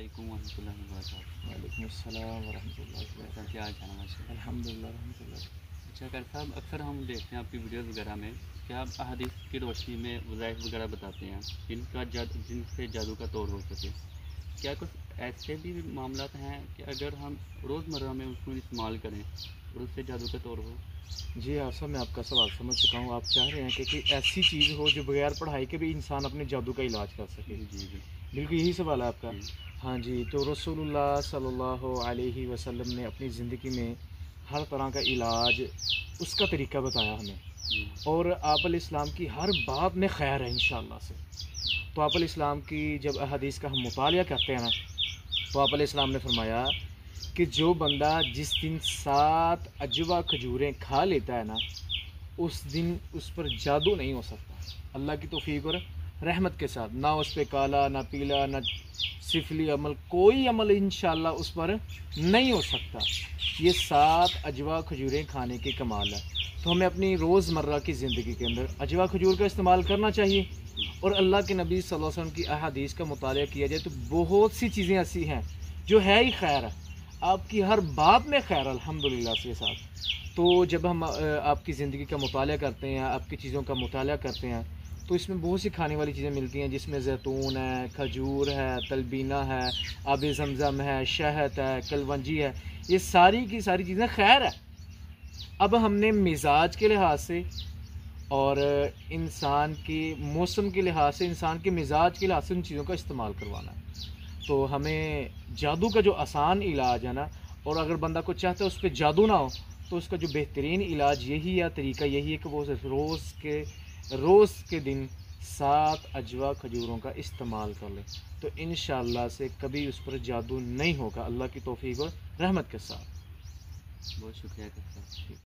علیکم ورحمۃ اللہ وبرکاتہ۔ وعلیکم السلام ورحمۃ اللہ وبرکاتہ۔ کیا حال ہے؟ الحمد للہ الحمد للہ۔ اچھا ڈاکٹر صاحب، اکثر ہم دیکھتے ہیں آپ کی ویڈیوز وغیرہ میں کہ آپ احادیث کی روشنی میں وظائف وغیرہ بتاتے ہیں جن سے جادو کا طور ہو سکے۔ کیا کچھ ایسے بھی معاملات ہیں کہ اگر ہم روزمرہ میں اس کو استعمال کریں اور اس سے جادو کا طور ہو؟ جی آپ صاحب، میں آپ کا سوال سمجھ چکا ہوں۔ آپ چاہ رہے ہیں کہ کوئی ایسی چیز ہو جو بغیر پڑھائی کے بھی انسان اپنے جادو کا علاج کر سکے۔ جی جی بالکل یہی سوال ہے آپ کا۔ جی ہاں جی، تو رسول اللہ صلی اللہ علیہ وسلم نے اپنی زندگی میں ہر طرح کا علاج، اس کا طریقہ بتایا ہمیں، جی اور آپ علیہ السلام کی ہر بات میں خیر ہے انشاءاللہ سے۔ تو آپ علیہ السلام کی جب احادیث کا ہم مطالعہ کرتے ہیں نا، تو آپ علیہ السلام نے فرمایا کہ جو بندہ جس دن 7 اجوا کھجوریں کھا لیتا ہے نا، اس دن اس پر جادو نہیں ہو سکتا اللہ کی توفیق اور رحمت کے ساتھ۔ نہ اس پہ کالا، نہ پیلا، نہ سفلی عمل، کوئی عمل انشاءاللہ اس پر نہیں ہو سکتا۔ یہ 7 اجوا کھجوریں کھانے کی کمال ہے۔ تو ہمیں اپنی روزمرہ کی زندگی کے اندر اجوا کھجور کا استعمال کرنا چاہیے، اور اللہ کے نبی صلی اللہ علیہ وسلم کی احادیث کا مطالعہ کیا جائے تو بہت سی چیزیں ایسی ہیں جو ہے ہی خیر ہے، آپ کی ہر بات میں خیر الحمدللہ کے ساتھ۔ تو جب ہم آپ کی زندگی کا مطالعہ کرتے ہیں، آپ کی چیزوں کا مطالعہ کرتے ہیں، تو اس میں بہت سی کھانے والی چیزیں ملتی ہیں، جس میں زیتون ہے، کھجور ہے، تلبینہ ہے، آب زمزم ہے، شہد ہے، کلونجی ہے، یہ ساری کی ساری چیزیں خیر ہے۔ اب ہم نے مزاج کے لحاظ سے اور انسان کی موسم کے لحاظ سے، انسان کے مزاج کے لحاظ سے ان چیزوں کا استعمال کروانا ہے۔ تو ہمیں جادو کا جو آسان علاج ہے نا، اور اگر بندہ کو چاہتا ہے اس پہ جادو نہ ہو، تو اس کا جو بہترین علاج یہی ہے، طریقہ یہی ہے کہ وہ روز کے دن 7 اجوا کھجوروں کا استعمال کر لے، تو انشاءاللہ سے کبھی اس پر جادو نہیں ہوگا اللہ کی توفیق اور رحمت کے ساتھ۔ بہت شکریہ ڈاکٹر صاحب۔